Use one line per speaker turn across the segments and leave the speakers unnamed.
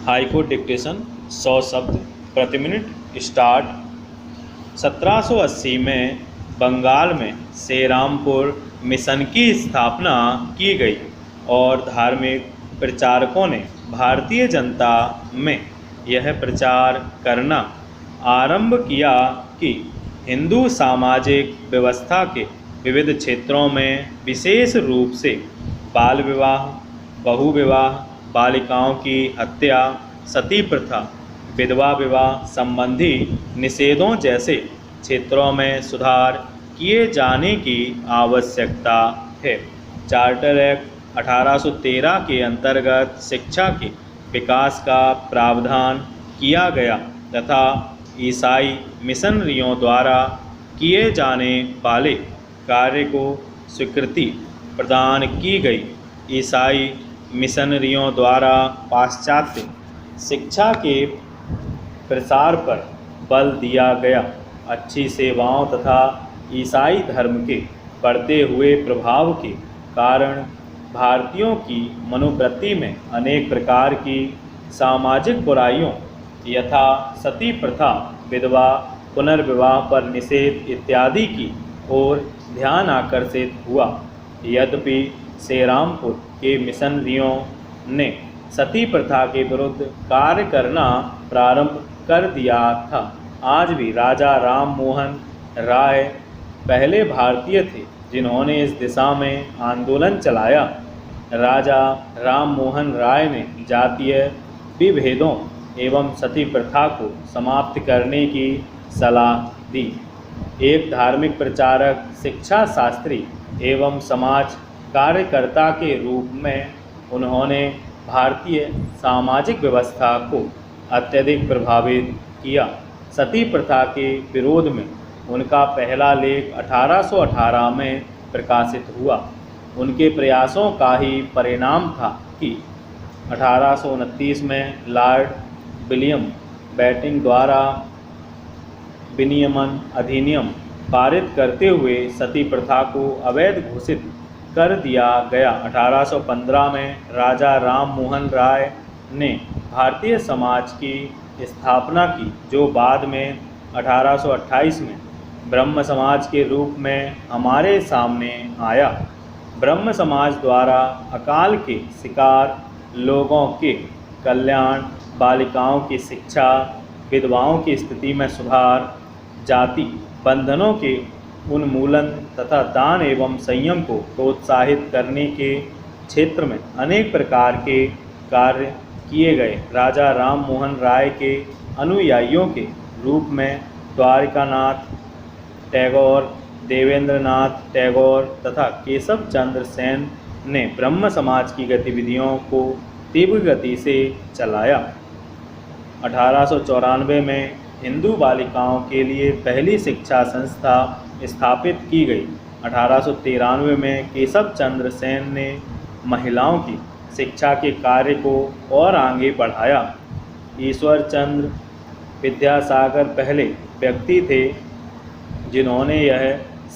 Haiku dictation 100 शब्द प्रति minute start. 1780 में बंगाल में श्रीरामपुर मिशन की स्थापना की गई और धार्मिक प्रचारकों ने भारतीय जनता में यह प्रचार करना आरंभ किया कि हिंदू सामाजिक व्यवस्था के विविध क्षेत्रों में विशेष रूप से बाल विवाह, बहु विवाह, बालिकाओं की हत्या, सती प्रथा, विधवा विवाह संबंधी निषेधों जैसे क्षेत्रों में सुधार किए जाने की आवश्यकता है। चार्टर एक्ट 1813 के अंतर्गत शिक्षा के विकास का प्रावधान किया गया तथा ईसाई मिशनरियों द्वारा किए जाने वाले कार्य को स्वीकृति प्रदान की गई। ईसाई मिशनरियों द्वारा पाश्चात्य शिक्षा के प्रसार पर बल दिया गया। अच्छी सेवाओं तथा ईसाई धर्म के बढ़ते हुए प्रभाव के कारण भारतीयों की मनोवृत्ति में अनेक प्रकार की सामाजिक बुराइयों यथा सती प्रथा, विधवा पुनर्विवाह पर निषेध इत्यादि की ओर ध्यान आकर्षित हुआ। यद्यपि श्रीरामपुर के मिशनरियों ने सती प्रथा के विरुद्ध कार्य करना प्रारंभ कर दिया था। आज भी राजा राम मोहन राय पहले भारतीय थे जिन्होंने इस दिशा में आंदोलन चलाया। राजा राम मोहन राय ने जातीय विभेदों एवं सती प्रथा को समाप्त करने की सलाह दी। एक धार्मिक प्रचारक, शिक्षा शास्त्री एवं समाज कार्यकर्ता के रूप में उन्होंने भारतीय सामाजिक व्यवस्था को अत्यधिक प्रभावित किया। सती प्रथा के विरोध में उनका पहला लेख 1818 में प्रकाशित हुआ। उनके प्रयासों का ही परिणाम था कि 1829 में लॉर्ड विलियम बेंटिंक द्वारा विनियमन अधिनियम पारित करते हुए सती प्रथा को अवैध घोषित कर दिया गया। 1815 में राजा राम मोहन राय ने भारतीय समाज की स्थापना की, जो बाद में 1828 में ब्रह्म समाज के रूप में हमारे सामने आया। ब्रह्म समाज द्वारा अकाल के शिकार लोगों के कल्याण, बालिकाओं की शिक्षा, विधवाओं की स्थिति में सुधार, जाति बंधनों के उन्मूलन तथा दान एवं संयम को प्रोत्साहित करने के क्षेत्र में अनेक प्रकार के कार्य किए गए। राजा राम मोहन राय के अनुयायियों के रूप में द्वारकानाथ टैगोर, देवेंद्रनाथ टैगोर तथा केशव चंद्र सेन ने ब्रह्म समाज की गतिविधियों को तीव्र गति से चलाया। 1894 में हिंदू बालिकाओं के लिए पहली शिक्षा संस्था स्थापित की गई। 1893 में केशव चंद्र सेन ने महिलाओं की शिक्षा के कार्य को और आगे बढ़ाया। ईश्वर चंद्र विद्यासागर पहले व्यक्ति थे जिन्होंने यह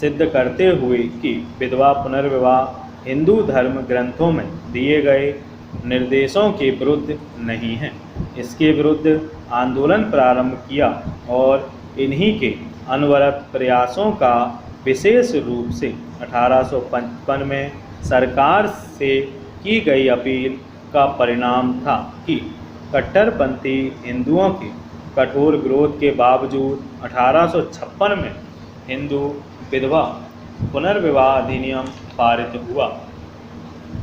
सिद्ध करते हुए कि विधवा पुनर्विवाह हिंदू धर्म ग्रंथों में दिए गए निर्देशों के विरुद्ध नहीं है, इसके विरुद्ध आंदोलन प्रारंभ किया और इन्हीं के अनवरत प्रयासों का विशेष रूप से 1855 में सरकार से की गई अपील का परिणाम था कि कट्टरपंथी हिंदुओं के कठोर विरोध के बावजूद 1856 में हिंदू विधवा पुनर्विवाह अधिनियम पारित हुआ।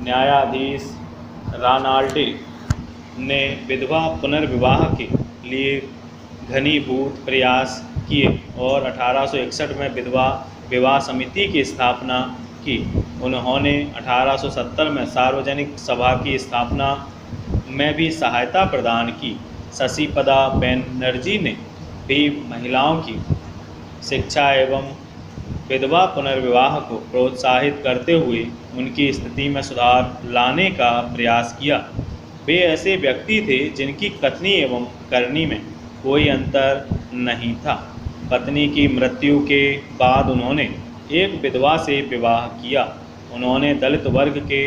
न्यायाधीश रानाल्डे ने विधवा पुनर्विवाह के लिए घनीभूत प्रयास किए और 1861 में विधवा विवाह समिति की स्थापना की। उन्होंने 1870 में सार्वजनिक सभा की स्थापना में भी सहायता प्रदान की। शशिपदा बनर्जी ने भी महिलाओं की शिक्षा एवं विधवा पुनर्विवाह को प्रोत्साहित करते हुए उनकी स्थिति में सुधार लाने का प्रयास किया। वे ऐसे व्यक्ति थे जिनकी कथनी एवं करनी में कोई अंतर नहीं था। पत्नी की मृत्यु के बाद उन्होंने एक विधवा से विवाह किया। उन्होंने दलित वर्ग के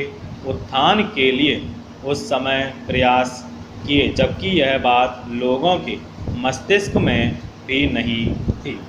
उत्थान के लिए उस समय प्रयास किए, जबकि यह बात लोगों के मस्तिष्क में भी नहीं थी।